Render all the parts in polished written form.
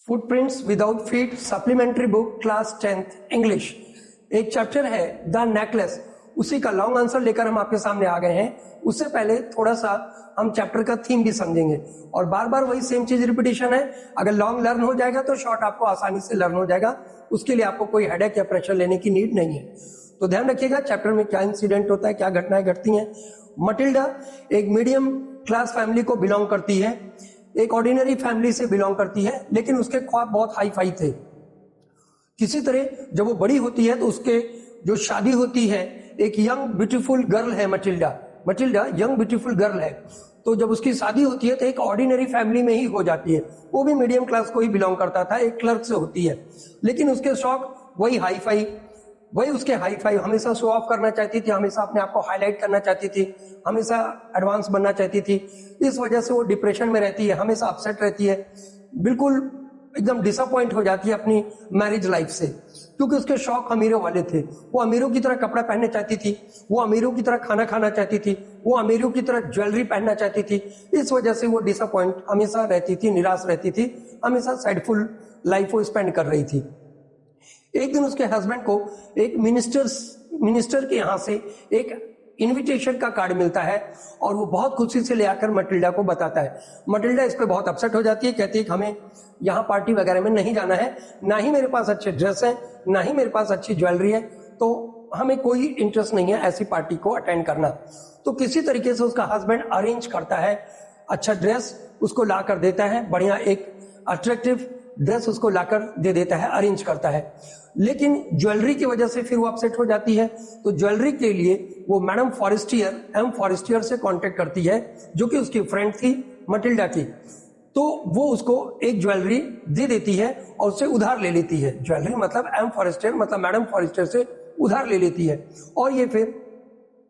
Footprints without feet supplementary book class 10th English. एक chapter है the necklace, उसी का लॉन्ग आंसर लेकर हम आपके सामने आ गए हैं। उससे पहले थोड़ा सा हम चैप्टर का थीम भी समझेंगे और बार बार वही सेम चीज रिपीटिशन है। अगर लॉन्ग लर्न हो जाएगा तो शॉर्ट आपको आसानी से लर्न हो जाएगा, उसके लिए आपको कोई हेडेक या प्रेशर लेने की नीड नहीं है। तो ध्यान रखिएगा चैप्टर में क्या इंसिडेंट होता है, क्या घटनाएं घटती हैं। मटिल्डा एक मीडियम क्लास फैमिली को बिलोंग करती है, एक ऑर्डिनरी फैमिली से बिलोंग करती है, लेकिन उसके ख्वाब बहुत हाई फाई थे। किसी तरह जब वो बड़ी होती है तो उसके जो शादी होती है, एक यंग ब्यूटीफुल गर्ल है मटिल्डा यंग ब्यूटीफुल गर्ल है। तो जब उसकी शादी होती है तो एक ऑर्डिनरी फैमिली में ही हो जाती है। वो भी मीडियम क्लास को ही बिलोंग करता था, एक क्लर्क से होती है, लेकिन उसके शौक वही हाई फाई, वही उसके हाई फाई, हमेशा शो ऑफ करना चाहती थी, हमेशा अपने आप को हाईलाइट करना चाहती थी, हमेशा एडवांस बनना चाहती थी। इस वजह से वो डिप्रेशन में रहती है, हमेशा अपसेट रहती है, बिल्कुल एकदम डिसअपॉइंट हो जाती है अपनी मैरिज लाइफ से, क्योंकि उसके शौक अमीरों वाले थे। वो अमीरों की तरह कपड़ा पहनना चाहती थी, वो अमीरों की तरह खाना खाना चाहती थी, वो अमीरों की तरह ज्वेलरी पहनना चाहती थी। इस वजह से वो डिसअपॉइंट हमेशा रहती थी, निराश रहती थी, हमेशा सैडफुल लाइफ वो स्पेंड कर रही थी। एक दिन उसके हस्बैंड को एक मिनिस्टर के यहाँ से एक इनविटेशन का कार्ड मिलता है और वो बहुत खुशी से ले आकर मटिल्डा को बताता है। मटिल्डा इस पे बहुत अपसेट हो जाती है, कहती है कि हमें यहाँ पार्टी वगैरह में नहीं जाना है, ना ही मेरे पास अच्छे ड्रेस है, ना ही मेरे पास अच्छी ज्वेलरी है, तो हमें कोई इंटरेस्ट नहीं है ऐसी पार्टी को अटेंड करना। तो किसी तरीके से उसका हस्बैंड अरेंज करता है, अच्छा ड्रेस उसको ला कर देता है, बढ़िया एक अट्रैक्टिव ड्रेस उसको लाकर दे देता है, अरेंज करता है। लेकिन ज्वेलरी की वजह से फिर वो अपसेट हो जाती है। तो ज्वेलरी के लिए वो मैडम फॉरेस्टियर से कांटेक्ट करती है, जो कि उसकी फ्रेंड थी मटिल्डा की। तो वो उसको एक ज्वेलरी दे देती है और उससे उधार ले लेती है। ज्वेलरी मतलब मैडम फॉरेस्टियर से उधार ले लेती है और ये फिर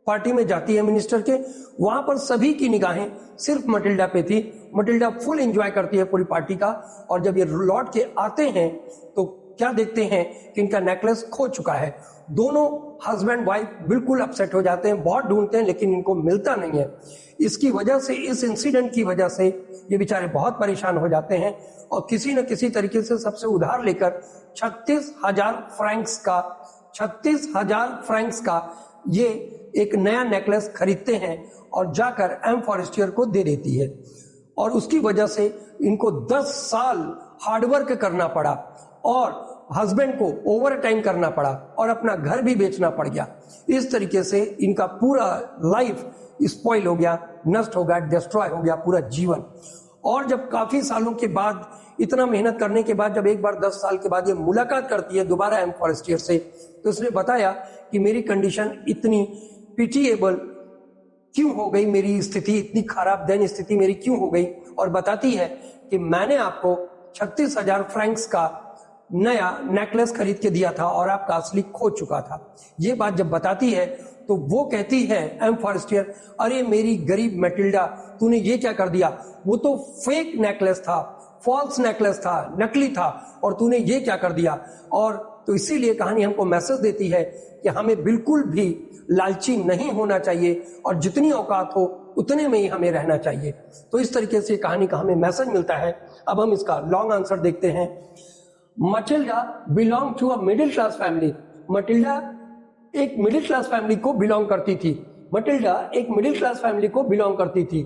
पार्टी में जाती है मिनिस्टर के। वहां पर सभी की निगाहें सिर्फ मटिल्डा पे थी। मटिल्डा फुल एंजॉय करती है पूरी पार्टी का, और जब ये लौट के आते हैं तो क्या देखते हैं कि इनका नेकलेस खो चुका है। दोनों हस्बैंड वाइफ बिल्कुल अपसेट हो जाते हैं, बहुत ढूंढते हैं लेकिन इनको मिलता नहीं है। इसकी वजह से, इस इंसिडेंट की वजह से ये बेचारे बहुत परेशान हो जाते हैं और किसी न किसी तरीके से सबसे उधार लेकर 36,000 फ्रैंक्स का ये एक नया नेकलेस खरीदते हैं और जाकर एम फॉरेस्टियर को दे देती है। और उसकी वजह से इनको 10 साल हार्डवर्क करना पड़ा और हस्बैंड को ओवर टाइम करना पड़ा और अपना घर भी बेचना पड़ गया। इस तरीके से इनका पूरा लाइफ स्पॉइल हो गया, नष्ट हो गया, डिस्ट्रॉय हो गया पूरा जीवन। और जब काफी सालों के बाद, इतना मेहनत करने के बाद, जब एक बार 10 साल के बाद ये मुलाकात करती है दोबारा एम फॉरेस्टियर से, तो उसने बताया कि मेरी कंडीशन इतनी पिटिएबल क्यों हो गई, मेरी स्थिति इतनी खराब दयनीय स्थिति मेरी क्यों हो गई, और बताती है कि मैंने आपको 36,000 फ्रैंक्स का नया नेकलेस खरीद के दिया था और आपका असली खो चुका था। ये बात जब बताती है तो वो कहती है एम फॉरेस्टियर, अरे मेरी गरीब मटिल्डा, तूने ये क्या कर दिया, वो तो फेक नेकलेस था, फॉल्स नेकलेस था, नकली था, और तूने ये क्या कर दिया। और तो इसीलिए कहानी हमको मैसेज देती है कि हमें बिल्कुल भी लालची नहीं होना चाहिए और जितनी औकात हो उतने में ही हमें रहना चाहिए। तो इस तरीके से कहानी का हमें मैसेज मिलता है। अब हम इसका लॉन्ग आंसर देखते हैं। Matilda belong to a middle class family. Matilda एक मिडिल क्लास फैमिली को बिलोंग करती थी। मटिल्डा एक मिडिल क्लास फैमिली को बिलोंग करती थी।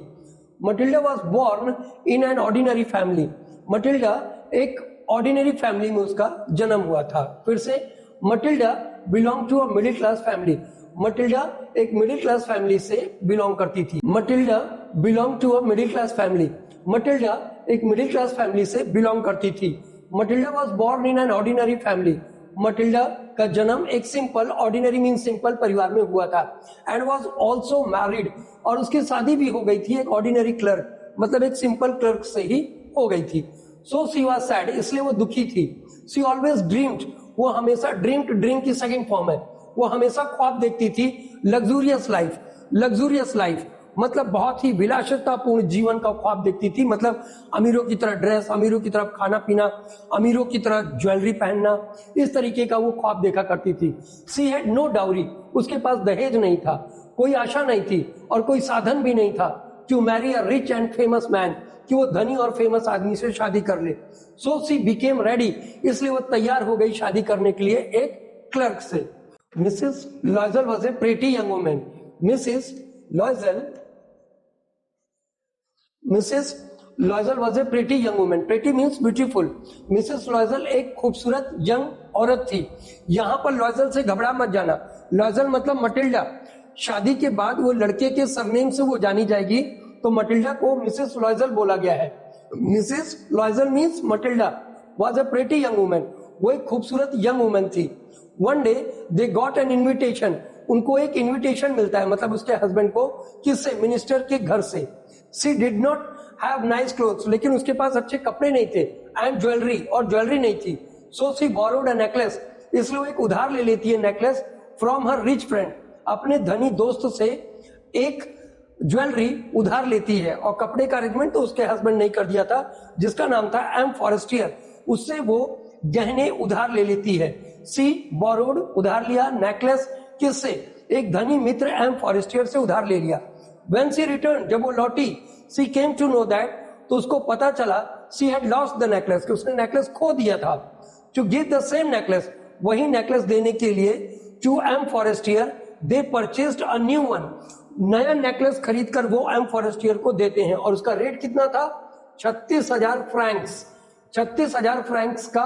Matilda was born in an ordinary family. Matilda एक ऑर्डिनरी फैमिली में उसका जन्म हुआ था। फिर से, Matilda belong to a middle class family. Matilda एक मिडिल क्लास फैमिली से बिलोंग करती थी। Matilda belong to a middle class family. Matilda एक मिडिल क्लास फैमिली से बिलोंग करती थी। Matilda was born in an ordinary family. Matilda का जन्म एक सिंपल, ऑर्डिनरी मीन सिंपल परिवार में हुआ था। एंड वॉज ऑल्सो मैरिड, और उसकी शादी भी हो गई थी एक ऑर्डिनरी क्लर्क, मतलब एक सिंपल क्लर्क से ही हो गई थी। सो शी वॉज सैड, इसलिए वो दुखी थी। शी ऑलवेज ड्रीम्ड, वो हमेशा ड्रीम की सेकंड फॉर्म है, वो हमेशा ख्वाब देखती थी लग्जूरियस लाइफ, मतलब बहुत ही विलासितापूर्ण जीवन का ख्वाब देखती थी। मतलब अमीरों की तरह ड्रेस, अमीरों की तरह खाना पीना, अमीरों की तरह ज्वेलरी पहनना, इस तरीके का वो ख्वाब देखा करती थी। शी हैड नो डाउरी, उसके पास दहेज नहीं था, कोई आशा नहीं थी और कोई साधन भी नहीं था to marry a rich and famous man, कि वो धनी और फेमस आदमी से शादी कर ले। सो शी बिकेम रेडी, इसलिए वो तैयार हो गई शादी करने के लिए एक क्लर्क से। Mrs लॉयजल was a pretty young woman. Mrs लॉयजल was a pretty young woman. Pretty means beautiful. Mrs लॉयजल एक खूबसूरत यंग औरत थी। यहां पर लॉयजल से घबरा मत जाना। लॉयजल मतलब मटिल्डा। शादी के बाद वो लड़के के सरनेम से वो जानी जाएगी, तो मटिल्डा को मिसेस लॉयजल बोला गया है। Mrs लॉयजल means Matilda was a pretty young woman. वो एक खूबसूरत यंग वुमन थी। One day they got an invitation, उनको एक इन्विटेशन मिलता है, मतलब उसके हस्बैंड को, किससे? मिनिस्टर के घर से। She did not have nice clothes, लेकिन उसके पास अच्छे कपड़े नहीं थे, एंड ज्वेलरी, और ज्वेलरी नहीं थी। So she borrowed a necklace, इसलिए वो एक उधार ले लेती है necklace from her rich friend, अपने धनी दोस्त से एक ज्वेलरी उधार लेती है। और कपड़े का अरेंजमेंट तो उसके हस्बैंड ने कर दिया था, जिसका नाम था एम फॉरेस्टियर। उससे वो गहने उधार ले लेती है। सी बोरोड, उधार लिया, नेकलेस किससे? एक धनी मित्र एम फॉरेस्टियर से उधार ले लिया। When she returned, जब वो लौटी, she came to know that, तो उसको पता चला she had lost the necklace, कि उसने नेकलेस खो दिया था। To give the same necklace, वही नेकलेस देने के लिए to M Forestier, they purchased a new one, नया नेकलेस खरीदकर वो एम फॉरेस्टियर को देते हैं। और उसका रेट कितना था? 36,000 फ्रैंक्स। 36,000 फ्रैंक्स का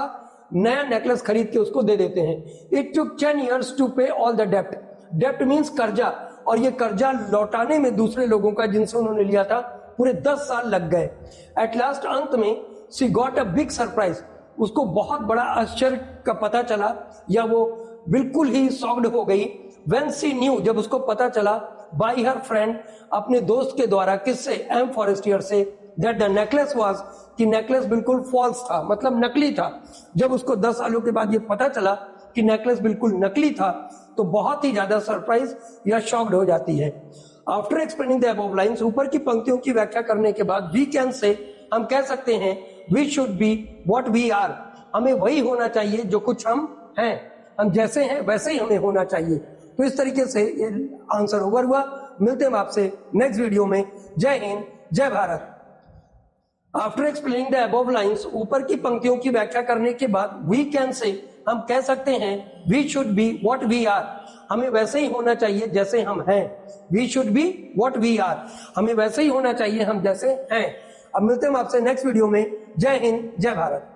नया नेकलेस खरीद के उसको दे देते हैं। It took 10 years to pay all the debt. Debt means कर्जा, और ये कर्जा लौटाने में दूसरे लोगों का जिनसे उन्होंने लिया था पूरे 10 साल लग गए। एट लास्ट, अंत में, she got a big surprise, उसको बहुत बड़ा आश्चर्य का पता चला, या वो बिल्कुल ही शॉक्ड हो गई। व्हेन शी न्यू, जब उसको पता चला, बाय हर फ्रेंड, अपने दोस्त के द्वारा, किससे? एम फॉरेस्टियर से, दैट द नेकलेस वाज, कि नेकलेस बिल्कुल फॉल्स था, मतलब नकली था। जब उसको 10 सालों के बाद ये पता चला कि नेकलेस बिल्कुल नकली था, तो बहुत ही ज्यादा सरप्राइज या शॉक्ड हो जाती है। After explaining the above lines, ऊपर की पंक्तियों की व्याख्या करने के बाद, वी कैन से, हम कह सकते हैं, we should be what we are, हमें वही होना चाहिए जो कुछ हम हैं। हम जैसे हैं वैसे ही हमें होना चाहिए। तो इस तरीके से ये आंसर ओवर हुआ। मिलते हैं आपसे नेक्स्ट वीडियो में। जय हिंद, जय Bharat. After explaining the above lines, ऊपर की पंक्तियों की व्याख्या करने के बाद, वी कैन से, हम कह सकते हैं, we should be what we are, हमें वैसे ही होना चाहिए जैसे हम हैं। We should be what we are, हमें वैसे ही होना चाहिए हम जैसे हैं। अब मिलते हैं आपसे नेक्स्ट वीडियो में। जय हिंद, जय भारत।